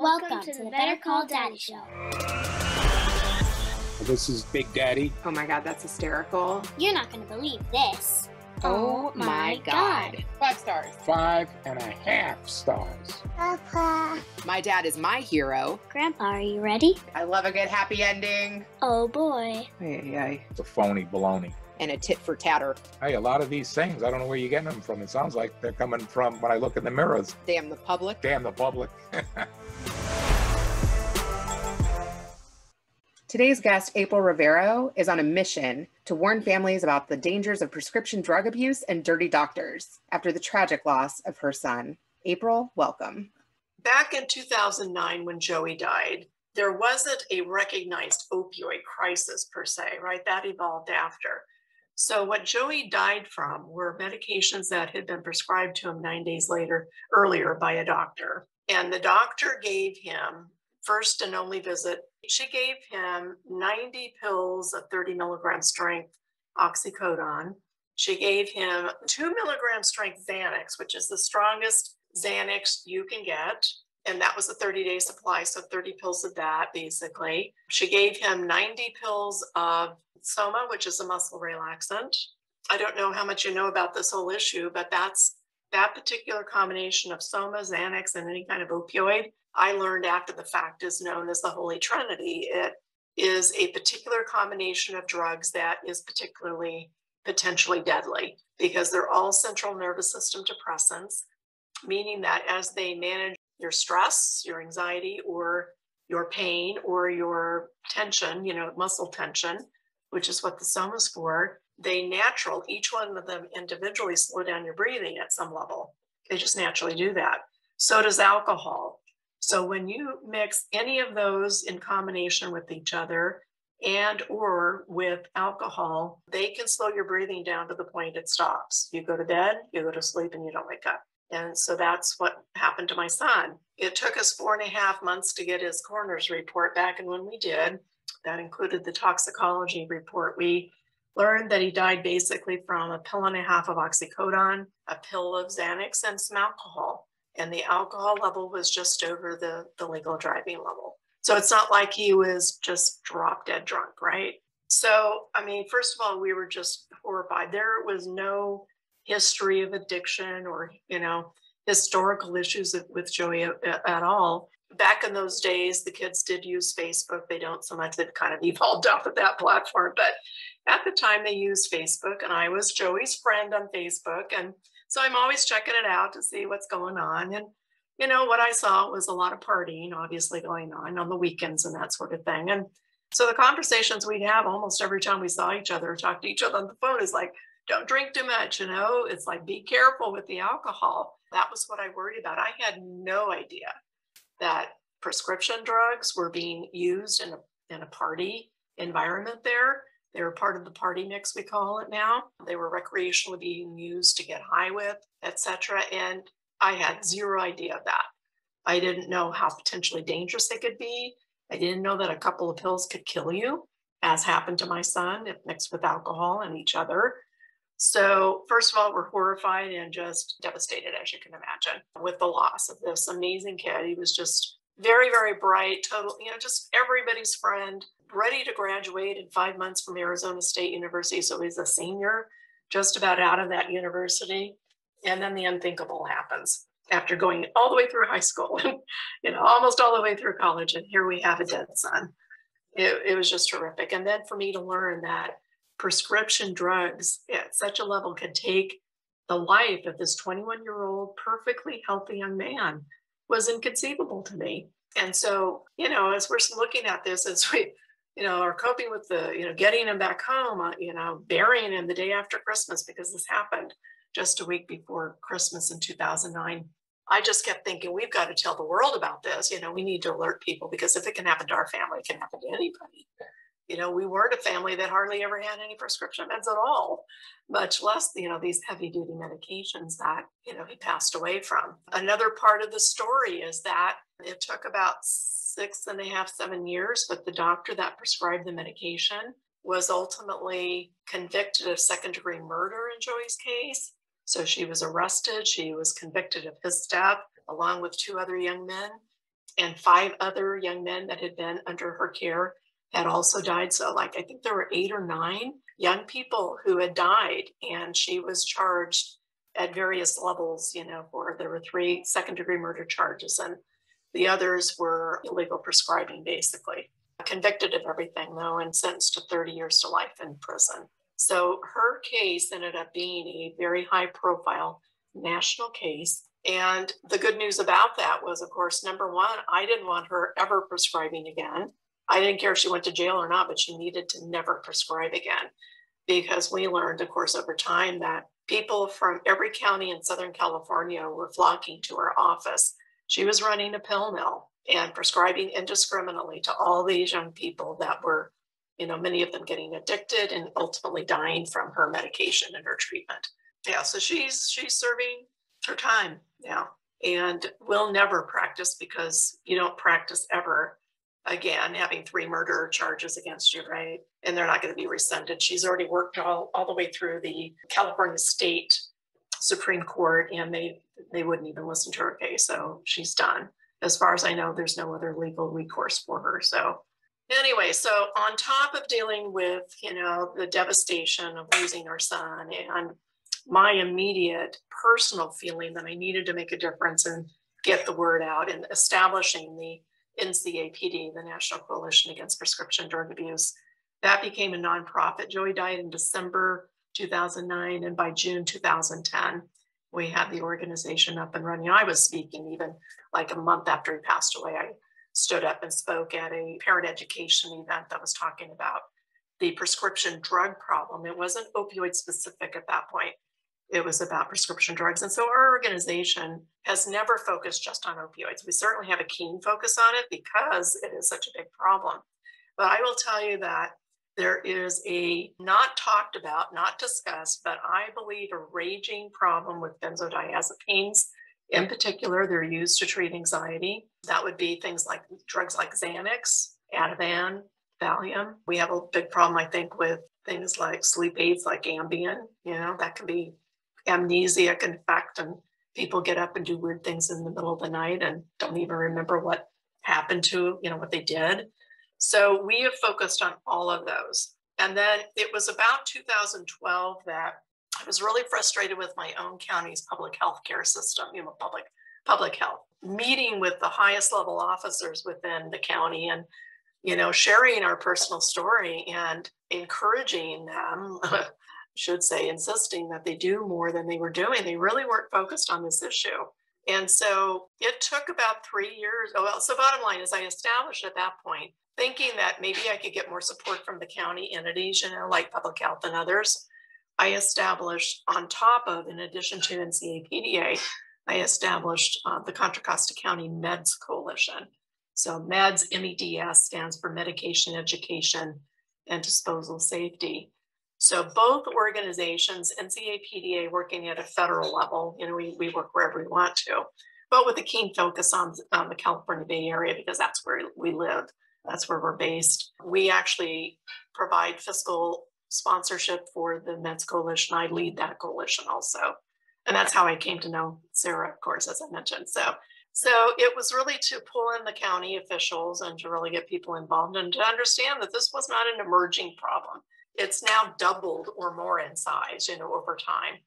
Welcome to the Better Call Daddy Show. This is Big Daddy. Oh my God, that's hysterical. You're not going to believe this. Oh my God. 5 stars. 5.5 stars. Papa. My dad is my hero. Grandpa, are you ready? I love a good happy ending. Oh boy. Hey. It's a phony baloney. And a tit for tatter. Hey, a lot of these things, I don't know where you're getting them from. It sounds like they're coming from when I look in the mirrors. Damn the public. Damn the public. Today's guest, April Rovero, is on a mission to warn families about the dangers of prescription drug abuse and dirty doctors after the tragic loss of her son. April, welcome. Back in 2009, when Joey died, there wasn't a recognized opioid crisis per se, right? That evolved after. So what Joey died from were medications that had been prescribed to him 9 days earlier by a doctor. And the doctor gave him, first and only visit, she gave him 90 pills of 30 milligram strength oxycodone. She gave him 2 milligram strength Xanax, which is the strongest Xanax you can get. And that was a 30-day supply, so 30 pills of that, basically. She gave him 90 pills of Soma, which is a muscle relaxant. I don't know how much you know about this whole issue, but that's that particular combination of Soma, Xanax, and any kind of opioid, I learned after the fact is known as the Holy Trinity. It is a particular combination of drugs that is particularly potentially deadly because they're all central nervous system depressants, meaning that as they manage your stress, your anxiety, or your pain, or your tension, muscle tension, which is what the Soma is for, each one of them individually slow down your breathing at some level. They just naturally do that. So does alcohol. So when you mix any of those in combination with each other and or with alcohol, they can slow your breathing down to the point it stops. You go to bed, you go to sleep, and you don't wake up. And so that's what happened to my son. It took us 4.5 months to get his coroner's report back. And when we did, that included the toxicology report. We learned that he died basically from a 1.5 pills of oxycodone, a pill of Xanax, and some alcohol. And the alcohol level was just over the legal driving level. So it's not like he was just drop dead drunk, right? So, first of all, we were just horrified. There was no history of addiction or, historical issues with Joey at all. Back in those days, the kids did use Facebook. They don't so much. They've kind of evolved off of that platform. But at the time, they used Facebook, and I was Joey's friend on Facebook. And so I'm always checking it out to see what's going on. And, what I saw was a lot of partying, obviously, going on the weekends and that sort of thing. And so the conversations we'd have almost every time we saw each other or talked to each other on the phone is like, don't drink too much, It's like, be careful with the alcohol. That was what I worried about. I had no idea that prescription drugs were being used in a party environment there. They were part of the party mix, we call it now. They were recreationally being used to get high with, etc. And I had zero idea of that. I didn't know how potentially dangerous they could be. I didn't know that a couple of pills could kill you, as happened to my son, if mixed with alcohol and each other. So first of all, we're horrified and just devastated, as you can imagine, with the loss of this amazing kid. He was just very, very bright, total, just everybody's friend, ready to graduate in 5 months from Arizona State University. So he's a senior, just about out of that university. And then the unthinkable happens after going all the way through high school and, almost all the way through college. And here we have a dead son. It was just horrific. And then for me to learn that prescription drugs at such a level could take the life of this 21-year-old perfectly healthy young man was inconceivable to me. And so, as we're looking at this, as we, are coping with the, getting him back home, burying him the day after Christmas, because this happened just a week before Christmas in 2009. I just kept thinking, we've got to tell the world about this. We need to alert people, because if it can happen to our family, it can happen to anybody. We weren't a family that hardly ever had any prescription meds at all, much less, these heavy duty medications that, he passed away from. Another part of the story is that it took about 6.5, 7 years, but the doctor that prescribed the medication was ultimately convicted of second-degree murder in Joey's case. So she was arrested. She was convicted of his death, along with 2 other young men. and 5 other young men that had been under her care had also died. So I think there were 8 or 9 young people who had died, and she was charged at various levels, there were 3 second-degree murder charges, and the others were illegal prescribing, basically. Convicted of everything, though, and sentenced to 30 years to life in prison. So her case ended up being a very high-profile national case. And the good news about that was, of course, number one, I didn't want her ever prescribing again. I didn't care if she went to jail or not, but she needed to never prescribe again, because we learned, of course, over time that people from every county in Southern California were flocking to her office. She was running a pill mill and prescribing indiscriminately to all these young people that were, many of them getting addicted and ultimately dying from her medication and her treatment. Yeah, so she's serving her time now, and will never practice, because you don't practice ever again having 3 murder charges against you, right? And they're not going to be rescinded. She's already worked all the way through the California State Supreme Court, and they wouldn't even listen to her case. So she's done. As far as I know, there's no other legal recourse for her. So anyway, so on top of dealing with, the devastation of losing our son, and my immediate personal feeling that I needed to make a difference and get the word out, and establishing the NCAPD, the National Coalition Against Prescription Drug Abuse, that became a nonprofit. Joey died in December 2009, and by June 2010, we had the organization up and running. I was speaking even like a month after he passed away. I stood up and spoke at a parent education event that was talking about the prescription drug problem. It wasn't opioid specific at that point. It was about prescription drugs. And so our organization has never focused just on opioids. We certainly have a keen focus on it because it is such a big problem. But I will tell you that there is a not talked about, not discussed, but I believe a raging problem with benzodiazepines. In particular, they're used to treat anxiety. That would be things like drugs like Xanax, Ativan, Valium. We have a big problem, I think, with things like sleep aids like Ambien. That can be amnesia can affect, and people get up and do weird things in the middle of the night and don't even remember what happened to, what they did. So we have focused on all of those. And then it was about 2012 that I was really frustrated with my own county's public health care system, public health, meeting with the highest level officers within the county and, sharing our personal story and encouraging them, should say, insisting that they do more than they were doing. They really weren't focused on this issue. And so it took about 3 years. So bottom line is I established at that point, thinking that maybe I could get more support from the county entities, like public health and others. I established on top of, in addition to NCAPDA, I established the Contra Costa County Meds Coalition. So MEDS, MEDS, stands for Medication Education and Disposal Safety. So both organizations, NCAPDA working at a federal level, we work wherever we want to, but with a keen focus on the California Bay Area, because that's where we live. That's where we're based. We actually provide fiscal sponsorship for the Meds Coalition. I lead that coalition also. And that's how I came to know Sarah, of course, as I mentioned. So it was really to pull in the county officials and to really get people involved and to understand that this was not an emerging problem. It's now doubled or more in size, over time.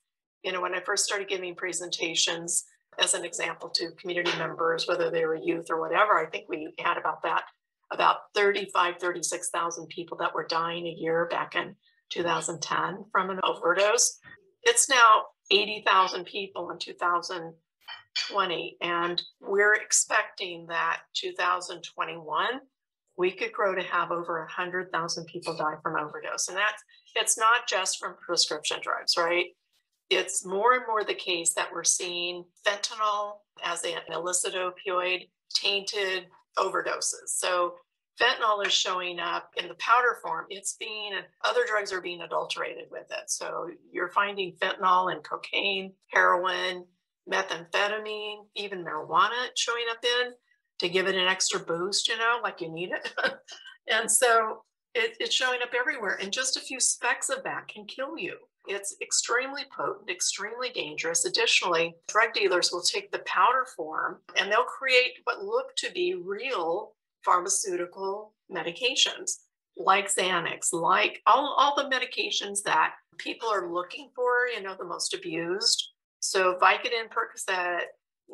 When I first started giving presentations, as an example, to community members, whether they were youth or whatever, I think we had about 36,000 people that were dying a year back in 2010 from an overdose. It's now 80,000 people in 2020, and we're expecting that 2021, we could grow to have over 100,000 people die from overdose. And it's not just from prescription drugs, right? It's more and more the case that we're seeing fentanyl as an illicit opioid tainted overdoses. So fentanyl is showing up in the powder form. Other drugs are being adulterated with it. So you're finding fentanyl and cocaine, heroin, methamphetamine, even marijuana showing up in to give it an extra boost, like you need it. And so it's showing up everywhere. And just a few specks of that can kill you. It's extremely potent, extremely dangerous. Additionally, drug dealers will take the powder form and they'll create what look to be real pharmaceutical medications, like Xanax, like all the medications that people are looking for, the most abused. So Vicodin, Percocet,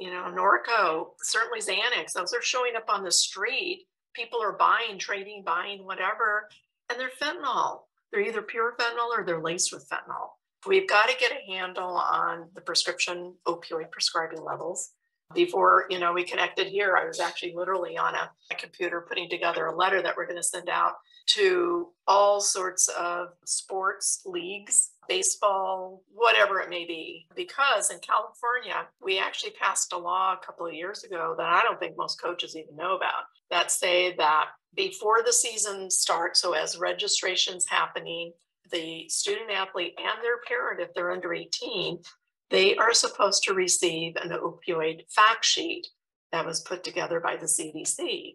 Norco, certainly Xanax, those are showing up on the street. People are buying, trading, buying, whatever, and they're fentanyl. They're either pure fentanyl or they're laced with fentanyl. We've got to get a handle on the prescription opioid prescribing levels. Before, we connected here, I was actually literally on a computer putting together a letter that we're going to send out to all sorts of sports leagues, baseball, whatever it may be. Because in California, we actually passed a law a couple of years ago that I don't think most coaches even know about, that say that before the season starts, so as registration's happening, the student athlete and their parent, if they're under 18, they are supposed to receive an opioid fact sheet that was put together by the CDC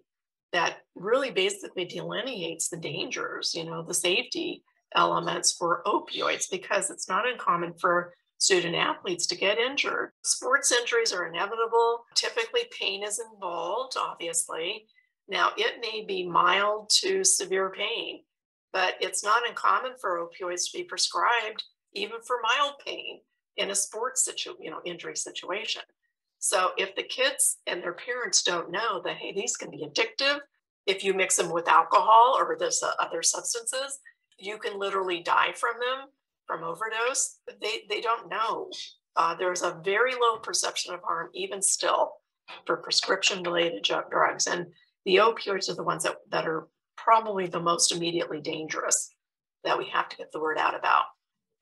that really basically delineates the dangers, the safety elements for opioids, because it's not uncommon for student athletes to get injured. Sports injuries are inevitable. Typically, pain is involved, obviously. Now, it may be mild to severe pain, but it's not uncommon for opioids to be prescribed even for mild pain in a sports injury situation. So if the kids and their parents don't know that, hey, these can be addictive, if you mix them with alcohol or with other substances, you can literally die from them, from overdose. They don't know. There's a very low perception of harm, even still, for prescription-related drugs. And the opioids are the ones that are probably the most immediately dangerous that we have to get the word out about.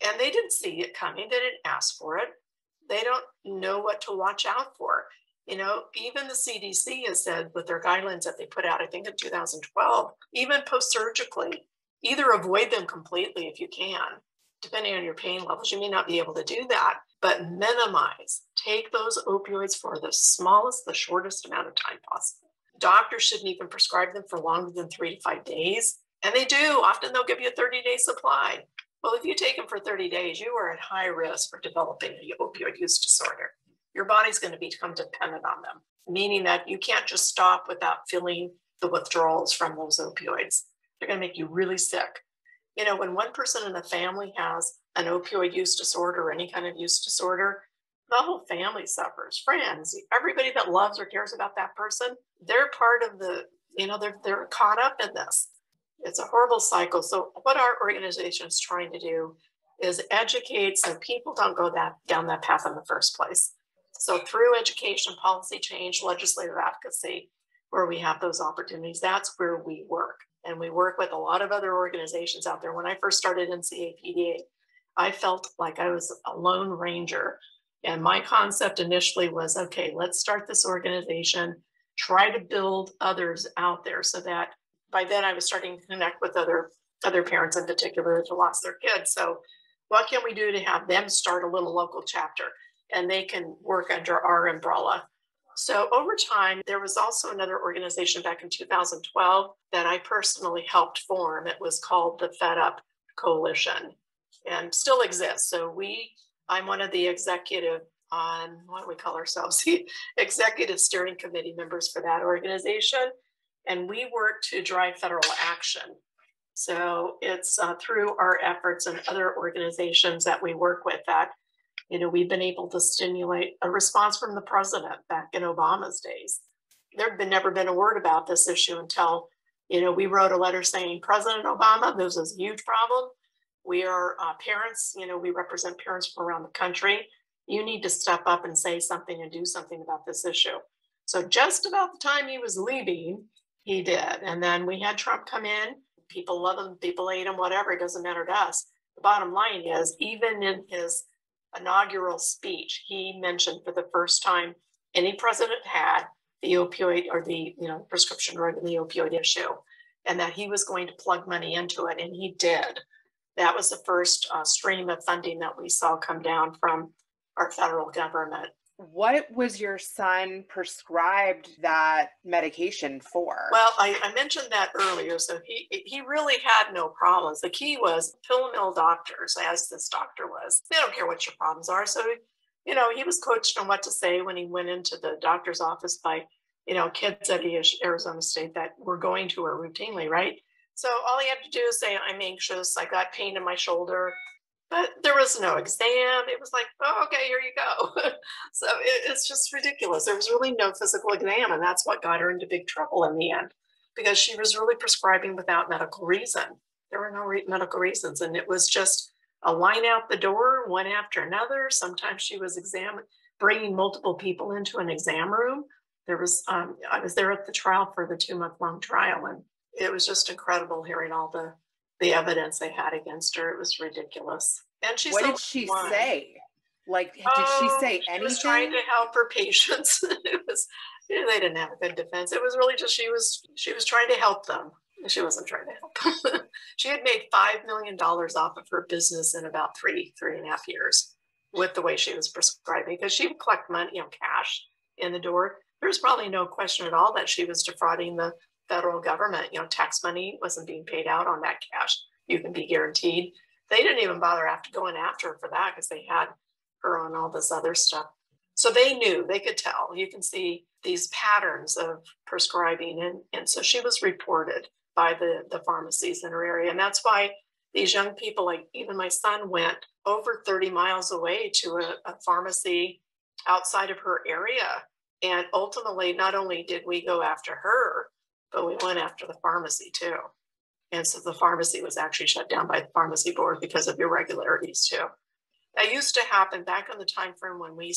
And they didn't see it coming. They didn't ask for it. They don't know what to watch out for. Even the CDC has said with their guidelines that they put out, I think in 2012, even post-surgically, either avoid them completely if you can, depending on your pain levels. You may not be able to do that, but minimize. Take those opioids for the smallest, the shortest amount of time possible. Doctors shouldn't even prescribe them for longer than 3 to 5 days. And they do. Often they'll give you a 30-day supply. Well, if you take them for 30 days, you are at high risk for developing an opioid use disorder. Your body's going to become dependent on them, meaning that you can't just stop without feeling the withdrawals from those opioids. They're going to make you really sick. When one person in the family has an opioid use disorder or any kind of use disorder, the whole family suffers. Friends, everybody that loves or cares about that person, they're part of the, they're caught up in this. It's a horrible cycle. So what our organization is trying to do is educate so people don't go down that path in the first place. So through education, policy change, legislative advocacy, where we have those opportunities, that's where we work. And we work with a lot of other organizations out there. When I first started NCAPDA, I felt like I was a lone ranger. And my concept initially was, okay, let's start this organization, try to build others out there, so that by then I was starting to connect with other parents in particular who lost their kids. So what can we do to have them start a little local chapter and they can work under our umbrella? So over time, there was also another organization back in 2012 that I personally helped form. It was called the Fed Up Coalition and still exists. So I'm one of the executive what do we call ourselves? The executive steering committee members for that organization. And we work to drive federal action. So it's through our efforts and other organizations that we work with that, we've been able to stimulate a response from the president back in Obama's days. There had never been a word about this issue until, we wrote a letter saying, President Obama, this is a huge problem. We are parents, we represent parents from around the country. You need to step up and say something and do something about this issue. So just about the time he was leaving, he did. And then we had Trump come in. People love him, people hate him, whatever, it doesn't matter to us. The bottom line is, even in his inaugural speech, he mentioned for the first time any president had the opioid or the prescription drug and the opioid issue, and that he was going to plug money into it, and he did. That was the first stream of funding that we saw come down from our federal government. What was your son prescribed that medication for? Well, I mentioned that earlier. So he really had no problems. The key was pill mill doctors, as this doctor was. They don't care what your problems are. So, he was coached on what to say when he went into the doctor's office by, kids at Arizona State that were going to her routinely, right? So all he had to do is say, I'm anxious. I got pain in my shoulder. But there was no exam. It was like, oh, okay, here you go. So it's just ridiculous. There was really no physical exam. And that's what got her into big trouble in the end, because she was really prescribing without medical reason. There were no medical reasons. And it was just a line out the door, one after another. Sometimes she was bringing multiple people into an exam room. I was there at the trial for the 2-month-long trial. And it was just incredible hearing all the evidence they had against her. It was ridiculous. And What did she say? Like, did she say anything? She was trying to help her patients. It was, they didn't have a good defense. It was really just she was trying to help them. She wasn't trying to help them. She had made $5 million off of her business in about 3.5 years with the way she was prescribing, because she would collect money, cash in the door. There's probably no question at all that she was defrauding the federal government. Tax money wasn't being paid out on that cash. You can be guaranteed. They didn't even bother going after her for that, because they had her on all this other stuff. So they knew, they could tell. You can see these patterns of prescribing. And so she was reported by the pharmacies in her area. And that's why these young people, like even my son, went over 30 miles away to a pharmacy outside of her area. And ultimately, not only did we go after her, but we went after the pharmacy too. And so the pharmacy was actually shut down by the pharmacy board because of irregularities too. That used to happen back in the time frame when we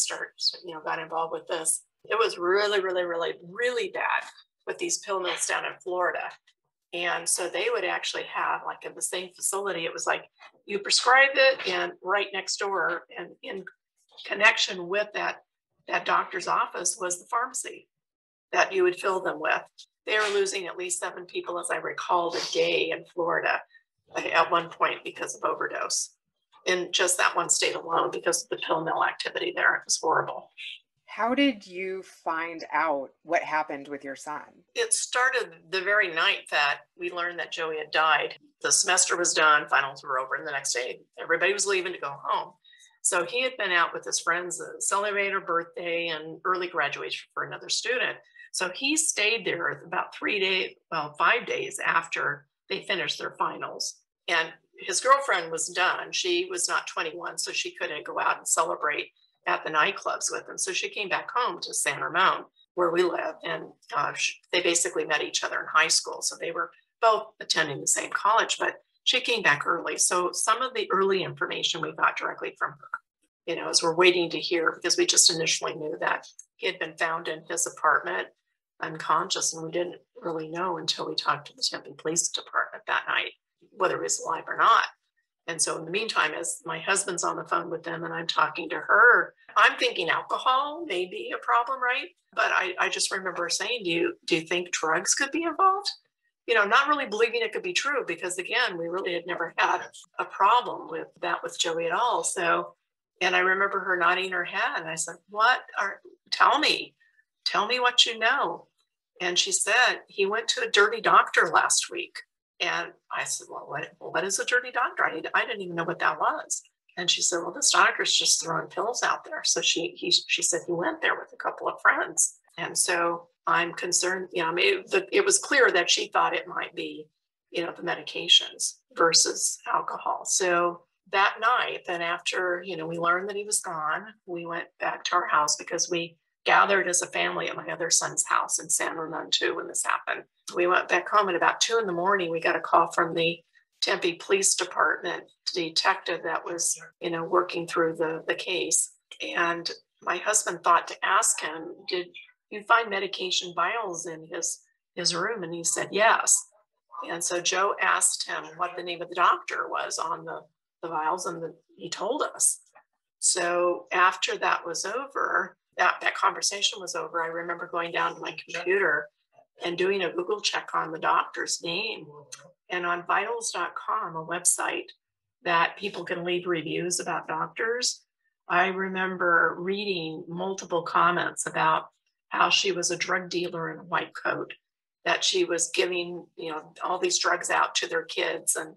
got involved with this. It was really, really, really, really bad with these pill mills down in Florida. And so they would actually have, like, in the same facility, it was like you prescribe it, and right next door and in connection with that doctor's office was the pharmacy that you would fill them with. They were losing at least 7 people, as I recall, a day in Florida at one point because of overdose, in just that one state alone, because of the pill mill activity there. It was horrible. How did you find out what happened with your son? It started the very night that we learned that Joey had died. The semester was done, finals were over, and the next day everybody was leaving to go home. So he had been out with his friends, celebrating her birthday and early graduation for another student. So he stayed there about 5 days after they finished their finals. And his girlfriend was done. She was not 21, so she couldn't go out and celebrate at the nightclubs with him. So she came back home to San Ramon, where we live. And they basically met each other in high school. So they were both attending the same college, but she came back early. So some of the early information we got directly from her, as we're waiting to hear, because we just initially knew that he had been found in his apartment unconscious, and we didn't really know until we talked to the Tempe Police Department that night whether he was alive or not. And so in the meantime, as my husband's on the phone with them and I'm talking to her, I'm thinking alcohol may be a problem, right? But I just remember saying, do you think drugs could be involved? Not really believing it could be true, because again, we really had never had a problem with that with Joey at all. So, and I remember her nodding her head, and I said, tell me what you know. And she said, he went to a dirty doctor last week. And I said, well, what is a dirty doctor? I didn't even know what that was. And she said, well, this doctor's just throwing pills out there. So she said he went there with a couple of friends. And so I'm concerned, it was clear that she thought it might be, the medications versus alcohol. So that night, then after, we learned that he was gone, we went back to our house, because we gathered as a family at my other son's house in San Ramon too when this happened. We went back home, and about 2 a.m, we got a call from the Tempe Police Department detective that was, working through the case. And my husband thought to ask him, did you find medication vials in his room? And he said, yes. And so Joe asked him what the name of the doctor was on the vials, and he told us. So after that was over, that conversation was over, I remember going down to my computer and doing a Google check on the doctor's name. And on vitals.com, a website that people can leave reviews about doctors, I remember reading multiple comments about how she was a drug dealer in a white coat, that she was giving, all these drugs out to their kids, and,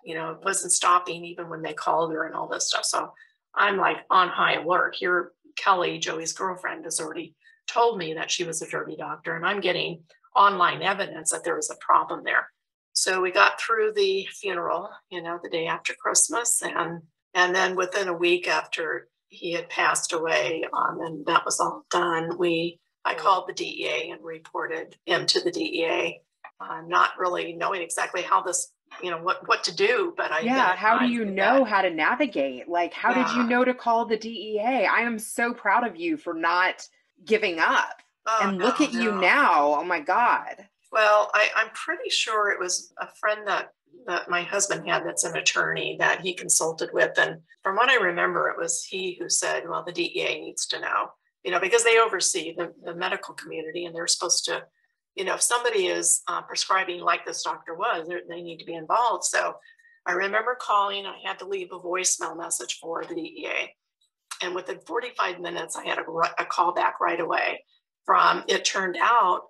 it wasn't stopping even when they called her and all this stuff. So I'm like on high alert. Here, Kelly, Joey's girlfriend, has already told me that she was a dirty doctor, and I'm getting online evidence that there was a problem there. So we got through the funeral, the day after Christmas, and then within a week after he had passed away, and that was all done, I called the DEA and reported him to the DEA, not really knowing exactly how this, what to do, but how do you know how to navigate? Like, how did you know to call the DEA? I am so proud of you for not giving up. And look at you now. Oh my God. Well, I'm pretty sure it was a friend that my husband had that's an attorney that he consulted with. And from what I remember, it was he who said, well, the DEA needs to know, because they oversee the medical community, and they're supposed to, if somebody is prescribing like this doctor was, they need to be involved. So I remember calling. I had to leave a voicemail message for the DEA. And within 45 minutes, I had a call back right away from, it turned out,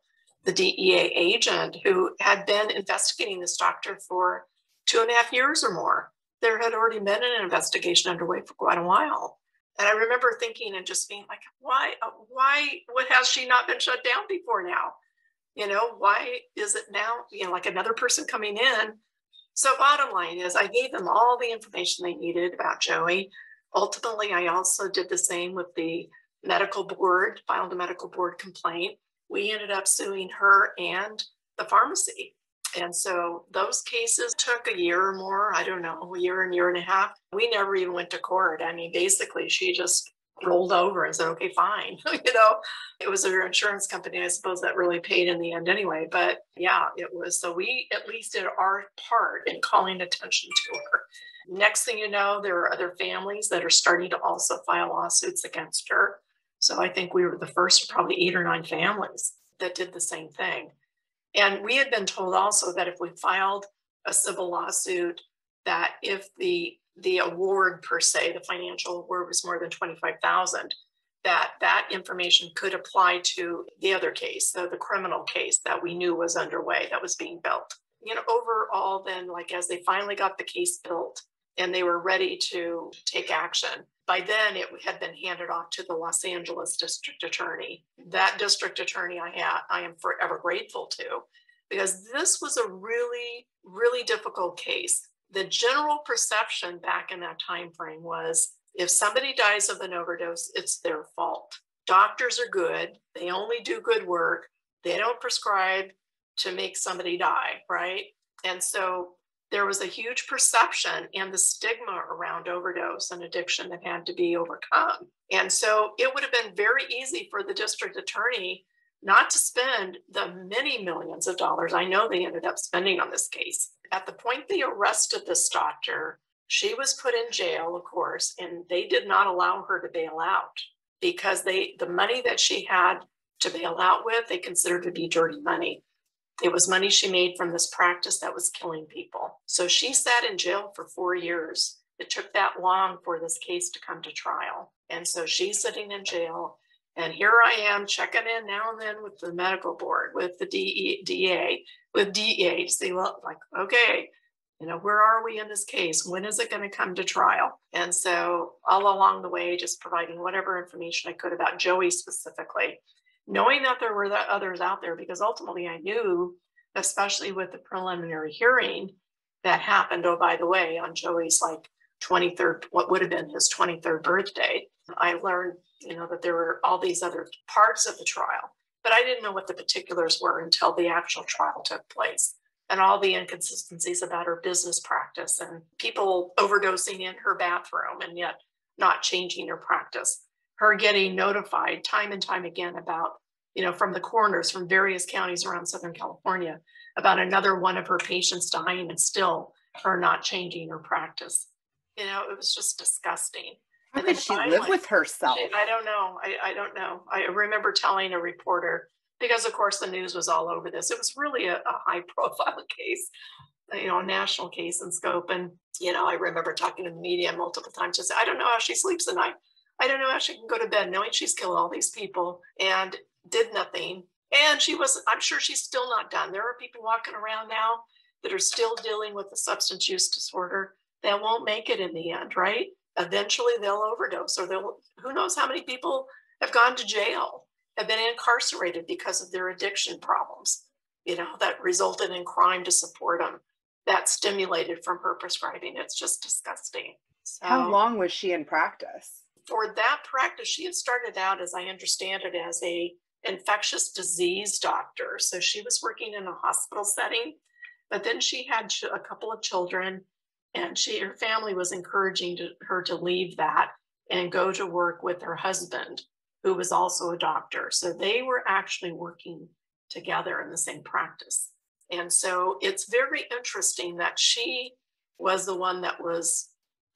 the DEA agent who had been investigating this doctor for 2.5 years or more. There had already been an investigation underway for quite a while. And I remember thinking and just being like, why, what has she not been shut down before now? Why is it now, like another person coming in? So bottom line is, I gave them all the information they needed about Joey. Ultimately, I also did the same with the medical board, filed a medical board complaint. We ended up suing her and the pharmacy. And so those cases took a year or more, I don't know, a year and a half. We never even went to court. I mean, basically, she just rolled over and said, okay, fine. It was her insurance company, I suppose, that really paid in the end anyway. But yeah, it was. So we at least did our part in calling attention to her. Next thing you know, there are other families that are starting to also file lawsuits against her. So I think we were the first, probably 8 or 9 families that did the same thing. And we had been told also that if we filed a civil lawsuit, that if the award per se, the financial award, was more than $25,000, that information could apply to the other case, the criminal case that we knew was underway, that was being built. Overall then, like as they finally got the case built and they were ready to take action, by then it had been handed off to the Los Angeles district attorney. That district attorney I am forever grateful to, because this was a really, really difficult case. The general perception back in that time frame was, if somebody dies of an overdose, it's their fault. Doctors are good. They only do good work. They don't prescribe to make somebody die, right? And so there was a huge perception and the stigma around overdose and addiction that had to be overcome. And so it would have been very easy for the district attorney not to spend the many millions of dollars I know they ended up spending on this case. At the point they arrested this doctor, she was put in jail, of course, and they did not allow her to bail out because the money that she had to bail out with, they considered to be dirty money. It was money she made from this practice that was killing people. So she sat in jail for 4 years. It took that long for this case to come to trial. And so she's sitting in jail. And here I am checking in now and then with the medical board, with the DEA, to see, well, like, okay, where are we in this case? When is it going to come to trial? And so all along the way, just providing whatever information I could about Joey specifically, knowing that there were others out there, because ultimately I knew, especially with the preliminary hearing that happened, oh, by the way, on Joey's 23rd, what would have been his 23rd birthday, I learned, that there were all these other parts of the trial, but I didn't know what the particulars were until the actual trial took place, and all the inconsistencies about her business practice and people overdosing in her bathroom and yet not changing her practice. Her getting notified time and time again about, from the coroners from various counties around Southern California about another one of her patients dying, and still her not changing her practice. It was just disgusting. How could she live with herself? I don't know. I don't know. I remember telling a reporter, because of course the news was all over this. It was really a high profile case, a national case in scope. And, I remember talking to the media multiple times, just, I don't know how she sleeps at night. I don't know how she can go to bed knowing she's killed all these people and did nothing. And I'm sure she's still not done. There are people walking around now that are still dealing with a substance use disorder that won't make it in the end, right? Eventually they'll overdose, or who knows how many people have gone to jail, have been incarcerated because of their addiction problems, that resulted in crime to support them. That stimulated from her prescribing. It's just disgusting. So, How long was she in practice? For that practice, she had started out, as I understand it, as a infectious disease doctor. So she was working in a hospital setting, but then she had a couple of children, and her family was encouraging her to leave that and go to work with her husband, who was also a doctor. So they were actually working together in the same practice. And so it's very interesting that she was the one that was,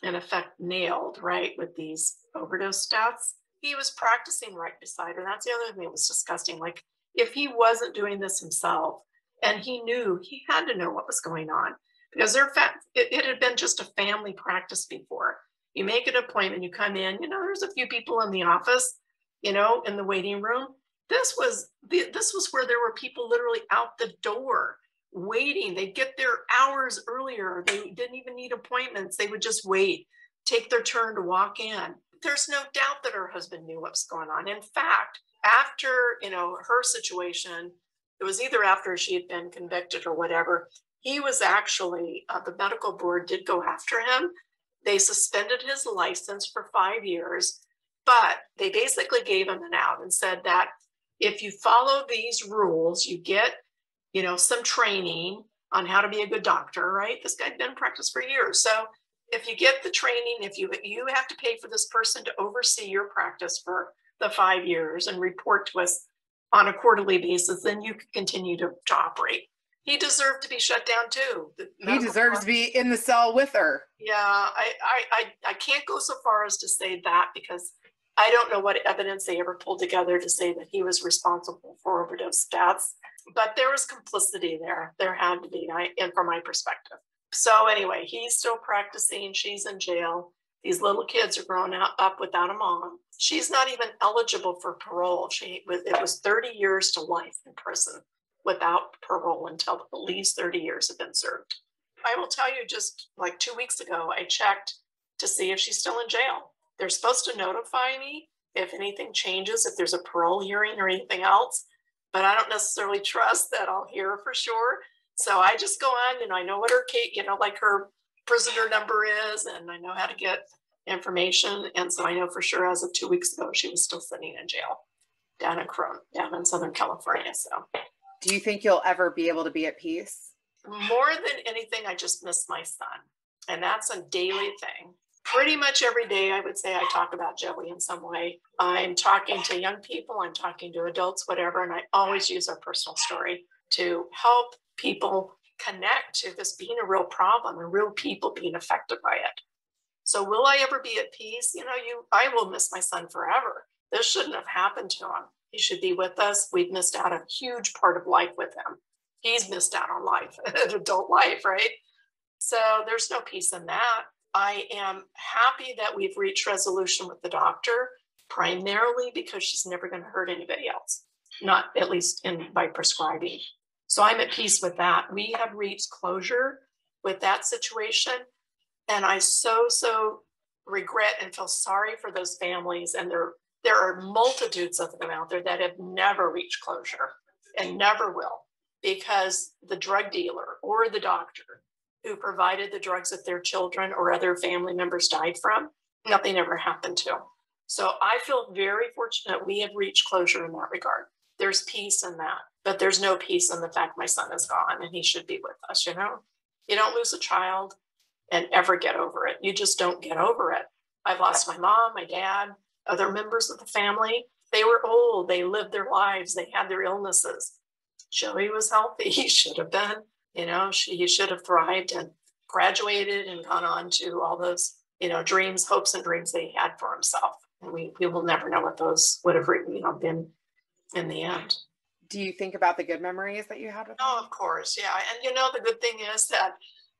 in effect, nailed, right, with these overdose deaths. He was practicing right beside her. That's the other thing that was disgusting. Like, if he wasn't doing this himself, and he knew, he had to know what was going on, because it had been just a family practice before. You make an appointment, you come in, there's a few people in the office, in the waiting room. This was where there were people literally out the door waiting. They'd get there hours earlier. They didn't even need appointments. They would just wait, take their turn to walk in. There's no doubt that her husband knew what was going on. In fact, after, her situation, it was either after she had been convicted or whatever, he was actually, the medical board did go after him. They suspended his license for 5 years, but they basically gave him an out and said that if you follow these rules, you get, some training on how to be a good doctor, right? This guy had been in practice for years. So if you get the training, if you have to pay for this person to oversee your practice for the 5 years and report to us on a quarterly basis, then you can continue to operate. He deserved to be shut down too. He deserves to be in the cell with her. Yeah, I can't go so far as to say that, because I don't know what evidence they ever pulled together to say that he was responsible for overdose deaths, but there was complicity there. There had to be, and from my perspective. So anyway, he's still practicing. She's in jail. These little kids are growing up without a mom. She's not even eligible for parole. It was 30 years to life in prison without parole until at least 30 years have been served. I will tell you, just like 2 weeks ago, I checked to see if she's still in jail. They're supposed to notify me if anything changes, if there's a parole hearing or anything else, but I don't necessarily trust that I'll hear for sure. So I just go on, and I know what her case, like her prisoner number is, and I know how to get information. And so I know for sure as of 2 weeks ago, she was still sitting in jail down in Southern California. So do you think you'll ever be able to be at peace? More than anything, I just miss my son. And that's a daily thing. Pretty much every day, I would say I talk about Joey in some way. I'm talking to young people, I'm talking to adults, whatever, and I always use our personal story to help people connect to this being a real problem and real people being affected by it. So will I ever be at peace? I will miss my son forever. This shouldn't have happened to him. He should be with us. We've missed out a huge part of life with him. He's missed out on life, adult life, right? So there's no peace in that. I am happy that we've reached resolution with the doctor, primarily because she's never going to hurt anybody else, not at least by prescribing. So I'm at peace with that. We have reached closure with that situation. And I so regret and feel sorry for those families. And there are multitudes of them out there that have never reached closure and never will, because the drug dealer or the doctor who provided the drugs that their children or other family members died from, nothing ever happened to. So I feel very fortunate we have reached closure in that regard. There's peace in that, but there's no peace in the fact my son is gone and he should be with us, You don't lose a child and ever get over it. You just don't get over it. I've lost my mom, my dad, other members of the family. They were old, they lived their lives, they had their illnesses. Joey was healthy, he should have been. He should have thrived and graduated and gone on to all those, dreams, hopes, and dreams that he had for himself. And we will never know what those would have, been in the end. Do you think about the good memories that you had with him? Oh, of course, yeah. And the good thing is that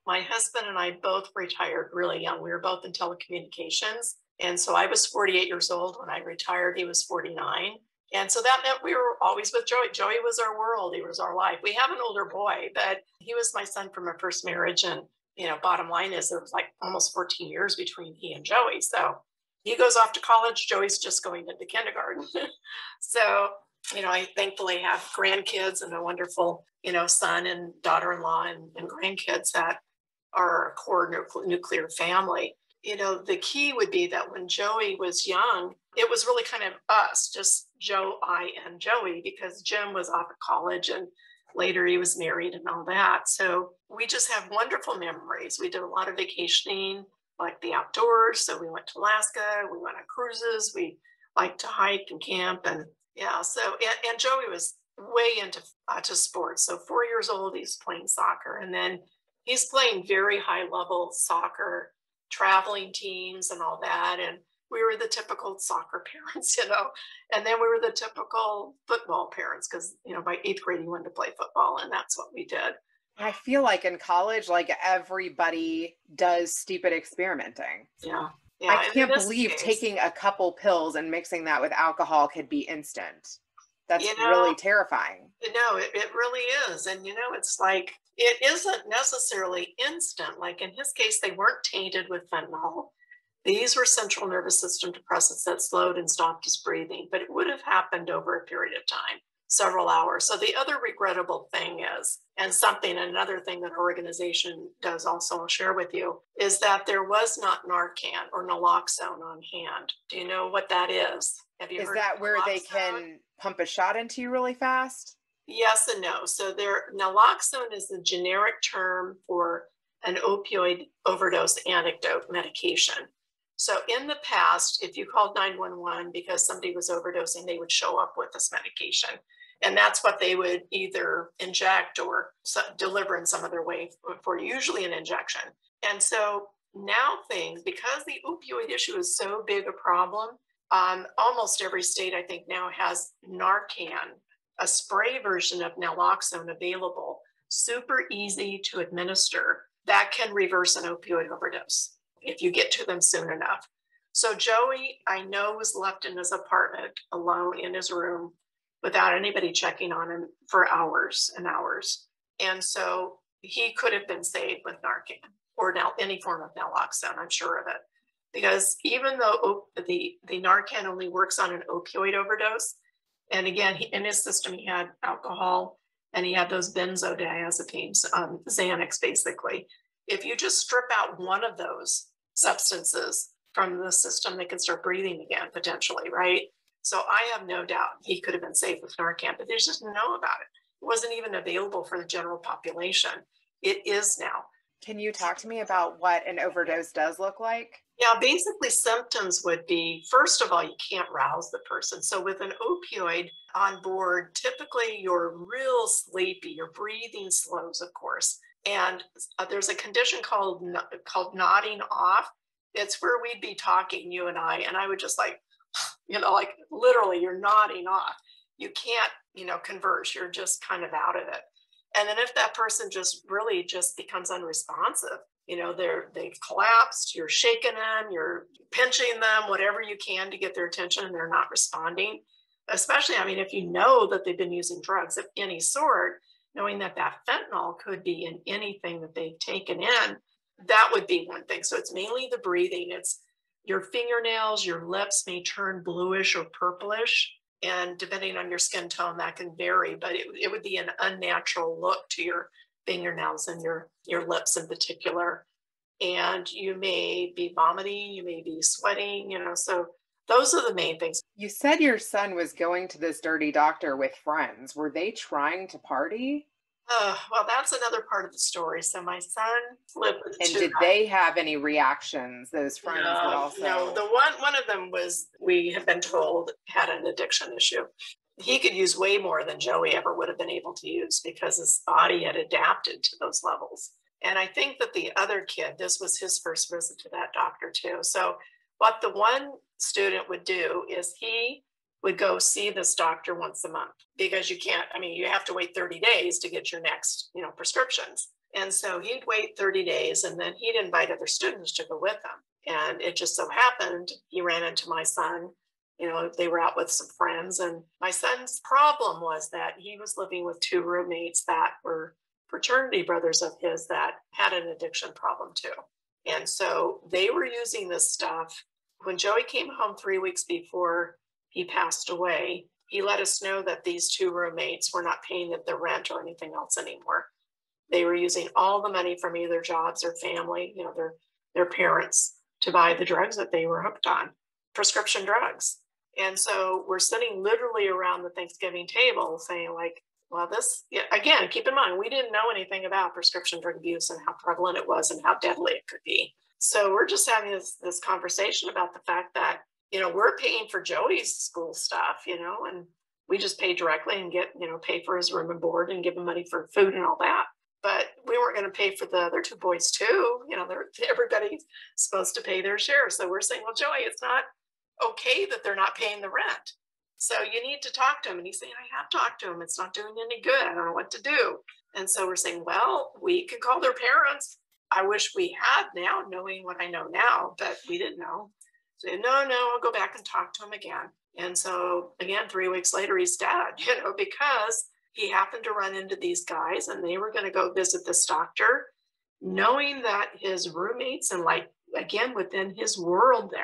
my husband and I both retired really young. We were both in telecommunications, And so I was 48 years old when I retired. He was 49. And so that meant we were always with Joey. Joey was our world. He was our life. We have an older boy, but he was my son from our first marriage. And, bottom line is there was like almost 14 years between he and Joey. So he goes off to college. Joey's just going into kindergarten. So, I thankfully have grandkids and a wonderful, son and daughter-in-law and grandkids that are a core nuclear family. The key would be that when Joey was young, it was really kind of us, just Joe, I, and Joey, because Jim was off at college and later he was married and all that. So we just have wonderful memories. We did a lot of vacationing, like the outdoors. So we went to Alaska, we went on cruises, we liked to hike and camp. And yeah, so, and Joey was way into sports. So 4 years old, he's playing soccer. And then he's playing very high level soccer, traveling teams and all that. And we were the typical soccer parents, and then we were the typical football parents because, by 8th grade, he wanted to play football, and that's what we did. I feel like in college, like everybody does stupid experimenting. Yeah. I can't believe taking a couple pills and mixing that with alcohol could be instant. That's really terrifying. No, it really is. And, it's like, it isn't necessarily instant. Like in his case, they weren't tainted with fentanyl. These were central nervous system depressants that slowed and stopped his breathing, but it would have happened over a period of time, several hours. So the other regrettable thing is, and another thing that our organization does also, I'll share with you, is that there was not Narcan or naloxone on hand. Do you know what that is? Have you heard of naloxone? Is that where they can pump a shot into you really fast? Yes and no. So naloxone is the generic term for an opioid overdose antidote medication. So in the past, if you called 911 because somebody was overdosing, they would show up with this medication. And that's what they would either inject or deliver in some other way for usually an injection. And so now because the opioid issue is so big a problem, almost every state I think now has Narcan, a spray version of naloxone available, super easy to administer, that can reverse an opioid overdose if you get to them soon enough. So Joey, I know, was left in his apartment alone in his room without anybody checking on him for hours and hours. And so he could have been saved with Narcan or now any form of naloxone, I'm sure of it. Because even though the Narcan only works on an opioid overdose, and again, in his system, he had alcohol and he had those benzodiazepines, Xanax, basically. If you just strip out one of those substances from the system, they can start breathing again, potentially, right? So I have no doubt he could have been saved with Narcan, but there's just no about it. It wasn't even available for the general population. It is now. Can you talk to me about what an overdose does look like? Yeah, basically symptoms would be, first of all, you can't rouse the person. So with an opioid on board, typically you're real sleepy, your breathing slows, of course. And there's a condition called nodding off. It's where we'd be talking, you and I would just like literally you're nodding off. You can't, converse. You're just kind of out of it. And then if that person just really just becomes unresponsive, they've collapsed, you're shaking them, you're pinching them, whatever you can to get their attention, and they're not responding. Especially, if you know that they've been using drugs of any sort, knowing that fentanyl could be in anything that they've taken in, that would be one thing. So it's mainly the breathing. It's your fingernails, your lips may turn bluish or purplish. And depending on your skin tone, that can vary, but it would be an unnatural look to your fingernails and your lips in particular. And you may be vomiting, you may be sweating, so those are the main things. You said your son was going to this dirty doctor with friends. Were they trying to party? Well, that's another part of the story. So my son lived with and did they have any reactions? Those friends that also. No, the one of them was, we have been told, had an addiction issue. He could use way more than Joey ever would have been able to use because his body had adapted to those levels. And I think that the other kid, this was his first visit to that doctor too. So what the one student would do is he would go see this doctor once a month because you can't, you have to wait 30 days to get your next, prescriptions. And so he'd wait 30 days and then he'd invite other students to go with him. And it just so happened he ran into my son. They were out with some friends, and my son's problem was that he was living with two roommates that were fraternity brothers of his that had an addiction problem too. And so they were using this stuff. When Joey came home 3 weeks before he passed away, he let us know that these two roommates were not paying the rent or anything else anymore. They were using all the money from either jobs or family, their parents, to buy the drugs that they were hooked on, prescription drugs. And so we're sitting literally around the Thanksgiving table saying, like, well, this, again, keep in mind, we didn't know anything about prescription drug abuse and how prevalent it was and how deadly it could be. So we're just having this conversation about the fact that, we're paying for Joey's school stuff, and we just pay directly and pay for his room and board and give him money for food and all that. But we weren't going to pay for the other two boys too. Everybody's supposed to pay their share. So we're saying, well, Joey, it's not okay that they're not paying the rent. So you need to talk to him. And he's saying, I have talked to him. It's not doing any good. I don't know what to do. And so we're saying, well, we can call their parents. I wish we had now, knowing what I know now, but we didn't know. So no, I'll go back and talk to him again. And so again, 3 weeks later, he's dead, because he happened to run into these guys and they were going to go visit this doctor, knowing that his roommates and again, within his world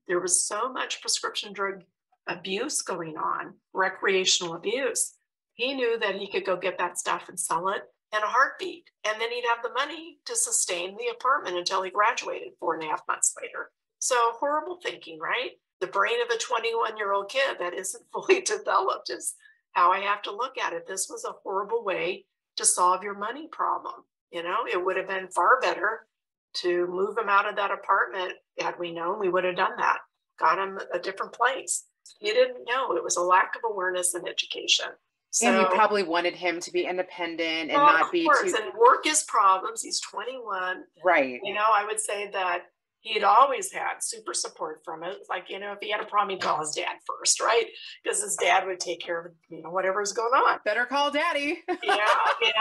there was so much prescription drug abuse going on, recreational abuse. He knew that he could go get that stuff and sell it in a heartbeat. And then he'd have the money to sustain the apartment until he graduated 4.5 months later. So horrible thinking, right? The brain of a 21-year-old kid that isn't fully developed is how I have to look at it. This was a horrible way to solve your money problem. It would have been far better to move him out of that apartment. Had we known, we would have done that. Got him a different place. He didn't know. It was a lack of awareness and education. So, and you probably wanted him to be independent and not be too... And work his problems. He's 21. Right. I would say that he'd always had super support from it. Like, if he had a problem, he'd call his dad first, right? Because his dad would take care of, whatever's going on. Better call daddy. Yeah.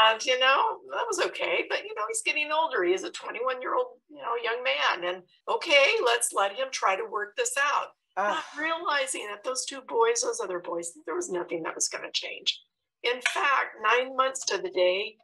And, that was okay. But, he's getting older. He's a 21-year-old, young man. And okay, let's let him try to work this out. Not realizing that those other boys, there was nothing that was going to change. In fact, 9 months to the day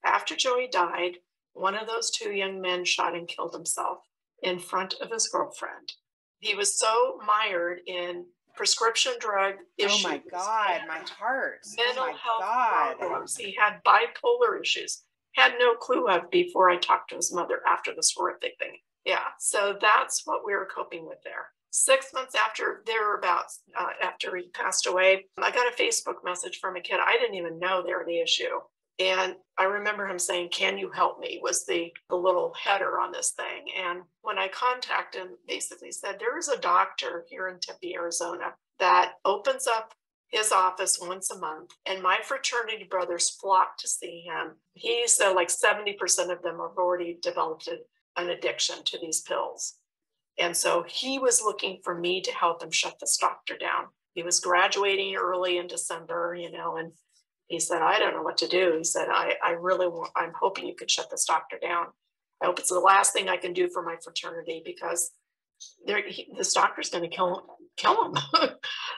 after Joey died, one of those two young men shot and killed himself in front of his girlfriend. He was so mired in prescription drug issues. Oh my God, my heart. Mental health problems. He had bipolar issues. Had no clue of before I talked to his mother after this horrific thing. Yeah, so that's what we were coping with there. 6 months after after he passed away, I got a Facebook message from a kid. I didn't even know they were the issue. And I remember him saying, can you help me? Was the little header on this thing. And when I contacted him, basically said, there is a doctor here in Tempe, Arizona, that opens up his office once a month. And my fraternity brothers flock to see him. He said like 70% of them have already developed an addiction to these pills. And so he was looking for me to help him shut this doctor down. He was graduating early in December, and he said, I don't know what to do. He said, I'm hoping you could shut this doctor down. I hope it's the last thing I can do for my fraternity because this doctor's going to kill him.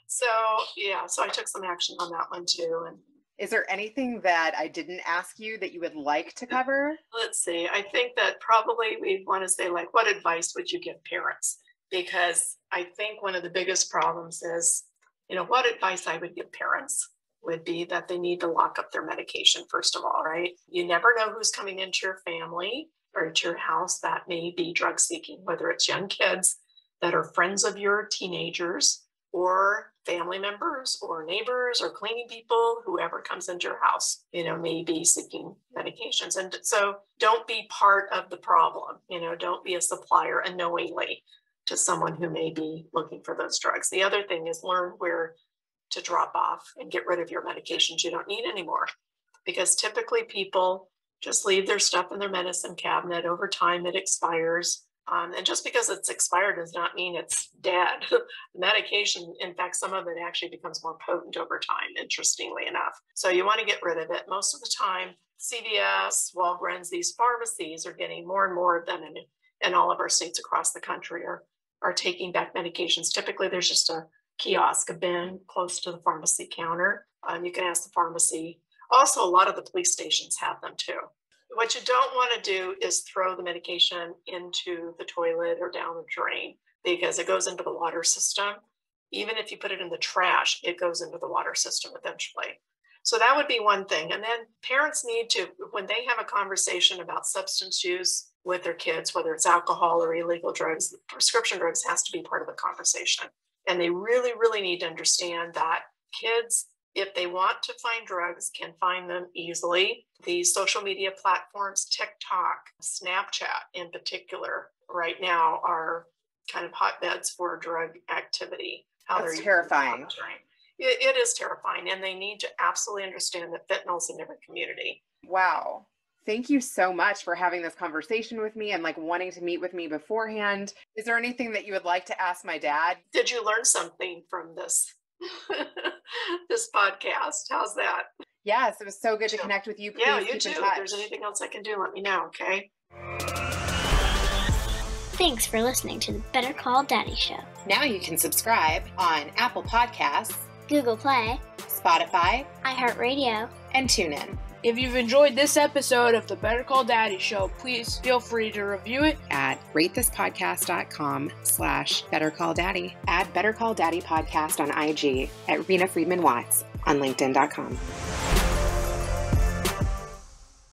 So I took some action on that one too. And is there anything that I didn't ask you that you would like to cover? Let's see. I think that probably we want to say, like, what advice would you give parents? Because I think one of the biggest problems is, what advice I would give parents would be that they need to lock up their medication, first of all, right? You never know who's coming into your family or to your house that may be drug seeking, whether it's young kids that are friends of your teenagers or family members or neighbors or cleaning people, whoever comes into your house, may be seeking medications. And so don't be part of the problem, don't be a supplier unknowingly to someone who may be looking for those drugs. The other thing is learn where to drop off and get rid of your medications you don't need anymore. Because typically people just leave their stuff in their medicine cabinet. Over time, it expires. And just because it's expired does not mean it's dead. The medication, in fact, some of it actually becomes more potent over time, interestingly enough. So you want to get rid of it. Most of the time, CVS, Walgreens, these pharmacies are getting more and more of them in all of our states across the country are taking back medications. Typically, there's just a kiosk, a bin close to the pharmacy counter. You can ask the pharmacy. Also, a lot of the police stations have them too. What you don't want to do is throw the medication into the toilet or down the drain because it goes into the water system. Even if you put it in the trash, it goes into the water system eventually. So that would be one thing. And then parents need to, when they have a conversation about substance use with their kids, whether it's alcohol or illegal drugs, prescription drugs has to be part of the conversation. And they really, really need to understand that kids, if they want to find drugs, can find them easily. The social media platforms, TikTok, Snapchat in particular, right now are kind of hotbeds for drug activity. That's terrifying. It is terrifying, and they need to absolutely understand that fentanyl's in every community. Wow. Thank you so much for having this conversation with me and like wanting to meet with me beforehand. Is there anything that you would like to ask my dad? Did you learn something from this this podcast? How's that? Yes, it was so good to connect with you. Please Yeah, you keep too. in If touch. there's anything else I can do, let me know, okay? Thanks for listening to the Better Call Daddy Show. Now you can subscribe on Apple Podcasts, Google Play, Spotify, iHeartRadio, and TuneIn. If you've enjoyed this episode of the Better Call Daddy Show, please feel free to review it at ratethispodcast.com/BetterCallDaddy. Add Better Call Daddy Podcast on IG at Rena Friedman Watts on LinkedIn.com.